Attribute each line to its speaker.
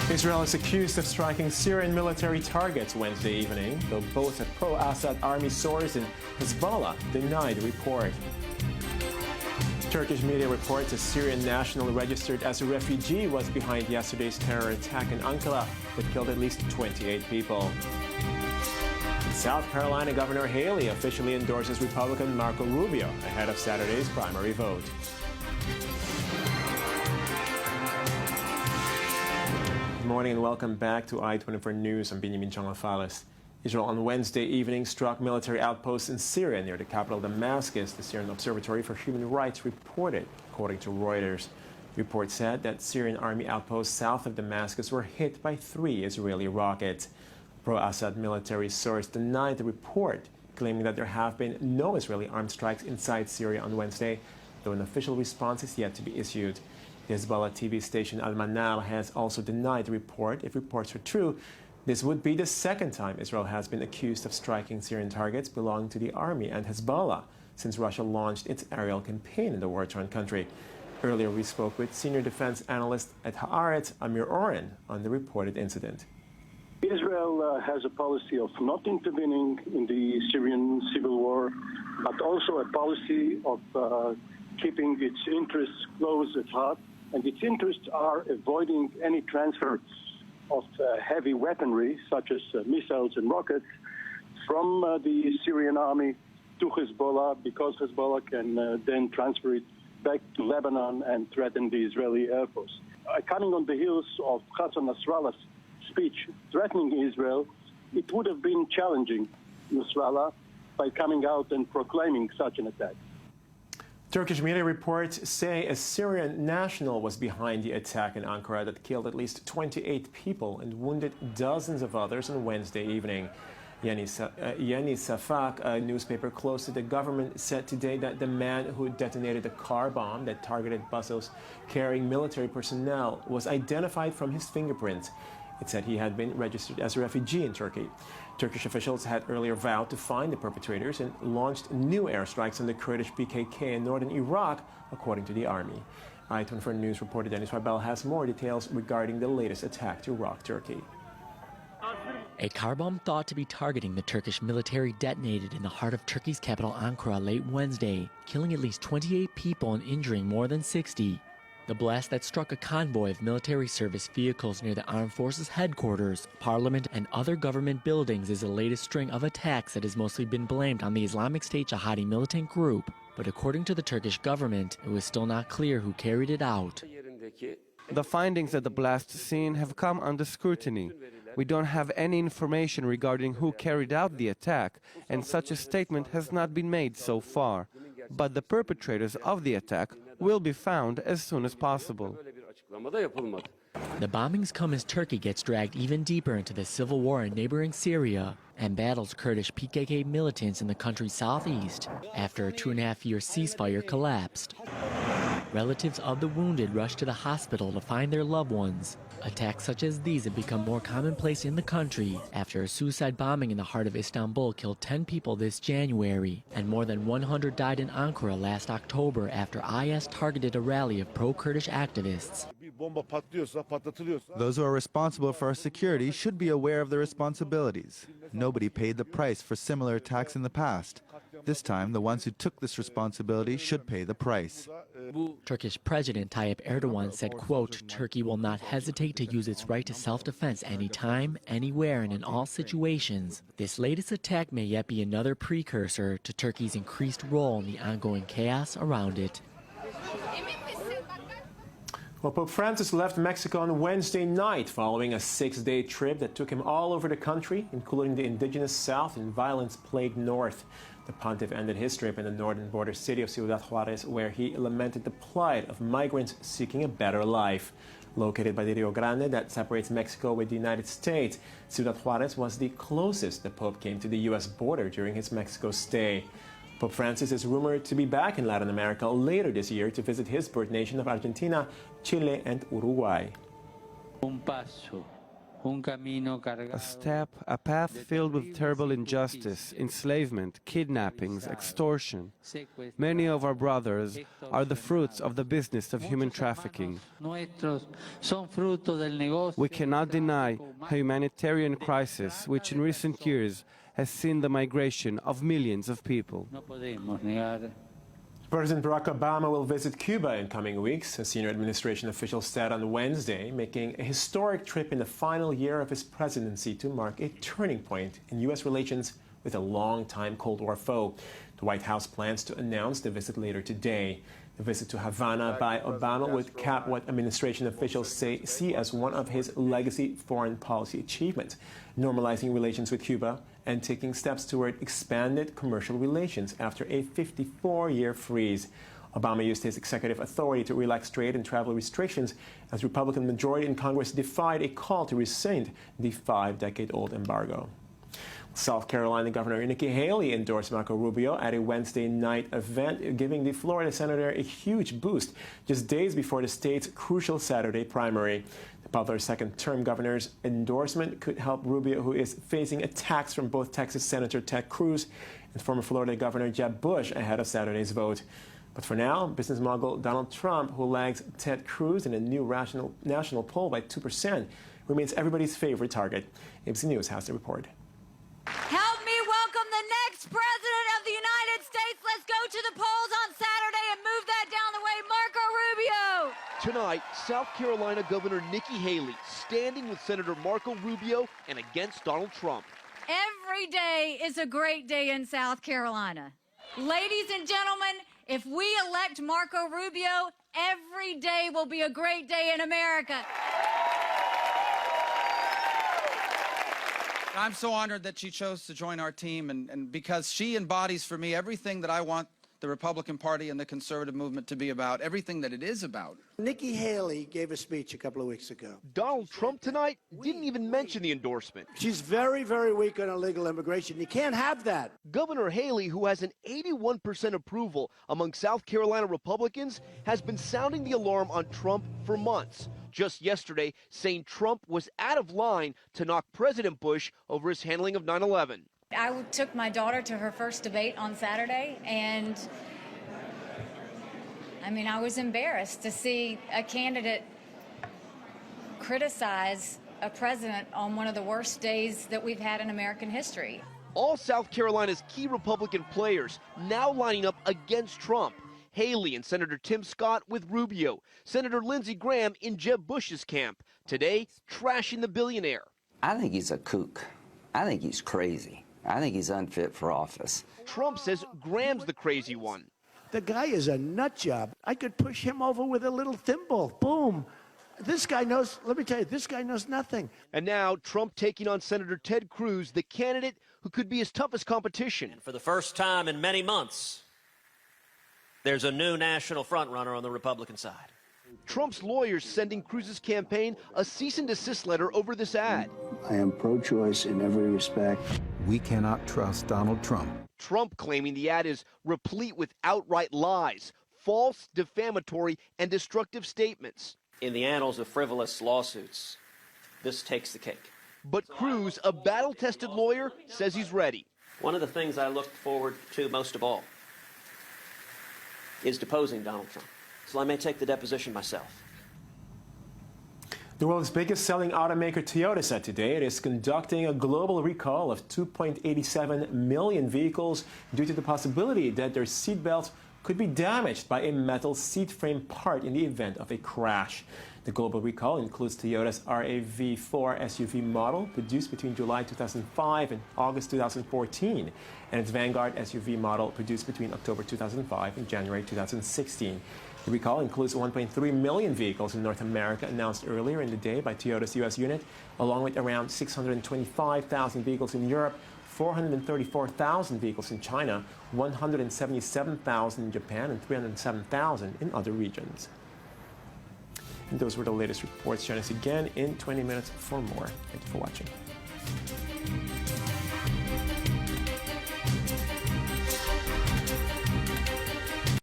Speaker 1: Israel is accused of striking Syrian military targets Wednesday evening, though both a pro-Assad army source and Hezbollah denied the report. Turkish media reports a Syrian national registered as a refugee was behind yesterday's terror attack in Ankara that killed at least 28 people. South Carolina Governor Haley officially endorses Republican Marco Rubio ahead of Saturday's primary vote. Good morning and welcome back to I-24 News. I'm Benjamin Chongafales. Israel on Wednesday evening struck military outposts in Syria near the capital Damascus, the Syrian Observatory for Human Rights reported, according to Reuters. The report said that Syrian army outposts south of Damascus were hit by 3 Israeli rockets. Pro-Assad military source denied the report, claiming that there have been no Israeli armed strikes inside Syria on Wednesday, though an official response is yet to be issued. The Hezbollah TV station Al-Manar has also denied the report. If reports are true, this would be the second time Israel has been accused of striking Syrian targets belonging to the army and Hezbollah since Russia launched its aerial campaign in the war-torn country. Earlier, we spoke with senior defense analyst at Haaretz, Amir Oren, on the reported incident.
Speaker 2: Israel has a policy of not intervening in the Syrian civil war, but also a policy of keeping its interests close at heart. And its interests are avoiding any transfer of heavy weaponry, such as missiles and rockets, from the Syrian army to Hezbollah, because Hezbollah can then transfer it back to Lebanon and threaten the Israeli Air Force. Coming on the heels of Hassan Nasrallah's speech threatening Israel, it would have been challenging Nasrallah by coming out and proclaiming such an attack.
Speaker 1: Turkish media reports say a Syrian national was behind the attack in Ankara that killed at least 28 people and wounded dozens of others on Wednesday evening. Yeni Safak, a newspaper close to the government, said today that the man who detonated the car bomb that targeted buses carrying military personnel was identified from his fingerprints. It said he had been registered as a refugee in Turkey. Turkish officials had earlier vowed to find the perpetrators and launched new airstrikes on the Kurdish PKK in northern Iraq, according to the army. I-24 News reporter Dennis Wabel has more details regarding the latest attack to rock Turkey.
Speaker 3: A car bomb thought to be targeting the Turkish military detonated in the heart of Turkey's capital Ankara late Wednesday, killing at least 28 people and injuring more than 60. The blast that struck a convoy of military service vehicles near the Armed Forces headquarters, parliament, and other government buildings is the latest string of attacks that has mostly been blamed on the Islamic State jihadi militant group. But according to the Turkish government, it was still not clear who carried it out.
Speaker 4: The findings at the blast scene have come under scrutiny. We don't have any information regarding who carried out the attack, and such a statement has not been made so far. But the perpetrators of the attack will be found as soon as possible.
Speaker 3: The bombings come as Turkey gets dragged even deeper into the civil war in neighboring Syria and battles Kurdish PKK militants in the country's southeast after a 2.5-year ceasefire collapsed. Relatives of the wounded rush to the hospital to find their loved ones. Attacks such as these have become more commonplace in the country after a suicide bombing in the heart of Istanbul killed 10 people this January, and more than 100 died in Ankara last October after IS targeted a rally of pro-Kurdish activists.
Speaker 5: Those who are responsible for our security should be aware of their responsibilities. Nobody paid the price for similar attacks in the past. This time, the ones who took this responsibility should pay the price.
Speaker 3: Turkish President Tayyip Erdogan said, quote, "Turkey will not hesitate to use its right to self-defense anytime, anywhere, and in all situations." This latest attack may yet be another precursor to Turkey's increased role in the ongoing chaos around it.
Speaker 1: Well, Pope Francis left Mexico on Wednesday night following a 6-day trip that took him all over the country, including the indigenous south and violence-plagued north. The pontiff ended his trip in the northern border city of Ciudad Juarez, where he lamented the plight of migrants seeking a better life. Located by the Rio Grande that separates Mexico with the United States, Ciudad Juarez was the closest the Pope came to the U.S. border during his Mexico stay. Pope Francis is rumored to be back in Latin America later this year to visit his birth nation of Argentina, Chile, and Uruguay.
Speaker 4: A path filled with terrible injustice, enslavement, kidnappings, extortion. Many of our brothers are the fruits of the business of human trafficking. We cannot deny a humanitarian crisis which in recent years has seen the migration of millions of people.
Speaker 1: President Barack Obama will visit Cuba in coming weeks, a senior administration official said on Wednesday, making a historic trip in the final year of his presidency to mark a turning point in U.S. relations with a longtime Cold War foe. The White House plans to announce the visit later today. The visit to Havana by Obama would cap what administration officials see as one of his legacy foreign policy achievements, normalizing relations with Cuba and taking steps toward expanded commercial relations after a 54-year freeze. Obama used his executive authority to relax trade and travel restrictions as the Republican majority in Congress defied a call to rescind the 5-decade-old embargo. South Carolina Governor Nikki Haley endorsed Marco Rubio at a Wednesday night event, giving the Florida senator a huge boost just days before the state's crucial Saturday primary. The popular second-term governor's endorsement could help Rubio, who is facing attacks from both Texas Senator Ted Cruz and former Florida Governor Jeb Bush ahead of Saturday's vote. But for now, business mogul Donald Trump, who lags Ted Cruz in a new national poll by 2%, remains everybody's favorite target. ABC News has the report.
Speaker 6: Help me welcome the next president of the United States. Let's go to the polls on Saturday and move that down the way, Marco Rubio.
Speaker 7: Tonight, South Carolina Governor Nikki Haley standing with Senator Marco Rubio and against Donald Trump.
Speaker 6: Every day is a great day in South Carolina. Ladies and gentlemen, if we elect Marco Rubio, every day will be a great day in America.
Speaker 8: I'm so honored that she chose to join our team, and because she embodies for me everything that I want the Republican Party and the conservative movement to be about, everything that it is about.
Speaker 9: Nikki Haley gave a speech a couple of weeks ago.
Speaker 7: Donald Trump tonight didn't even mention the endorsement.
Speaker 9: She's very, very weak on illegal immigration. You can't have that.
Speaker 7: Governor Haley, who has an 81% approval among South Carolina Republicans, has been sounding the alarm on Trump for months. Just yesterday, saying Trump was out of line to knock President Bush over his handling of 9/11.
Speaker 6: I took my daughter to her first debate on Saturday, and I was embarrassed to see a candidate criticize a president on one of the worst days that we've had in American history.
Speaker 7: All South Carolina's key Republican players now lining up against Trump. Haley and Senator Tim Scott with Rubio, Senator Lindsey Graham in Jeb Bush's camp. Today, trashing the billionaire.
Speaker 10: I think he's a kook. I think he's crazy. I think he's unfit for office.
Speaker 7: Trump says Graham's the crazy one.
Speaker 9: The guy is a nut job. I could push him over with a little thimble. Boom. This guy knows, let me tell you, this guy knows nothing.
Speaker 7: And now Trump taking on Senator Ted Cruz, the candidate who could be his toughest competition.
Speaker 11: And for the first time in many months, there's a new national frontrunner on the Republican side.
Speaker 7: Trump's lawyers sending Cruz's campaign a cease and desist letter over this ad.
Speaker 9: I am pro-choice in every respect.
Speaker 12: We cannot trust Donald Trump.
Speaker 7: Trump claiming the ad is replete with outright lies, false, defamatory, and destructive statements.
Speaker 11: In the annals of frivolous lawsuits, this takes the cake.
Speaker 7: But Cruz, a battle-tested lawyer, says he's ready.
Speaker 11: One of the things I look forward to most of all is deposing Donald Trump. So I may take the deposition myself.
Speaker 1: The world's biggest selling automaker Toyota said today it is conducting a global recall of 2.87 million vehicles due to the possibility that their seatbelts could be damaged by a metal seat frame part in the event of a crash. The global recall includes Toyota's RAV4 SUV model produced between July 2005 and August 2014, and its Vanguard SUV model produced between October 2005 and January 2016. The recall includes 1.3 million vehicles in North America announced earlier in the day by Toyota's U.S. unit, along with around 625,000 vehicles in Europe, 434,000 vehicles in China, 177,000 in Japan, and 307,000 in other regions. And those were the latest reports. Join us again in 20 minutes for more. Thank you for watching.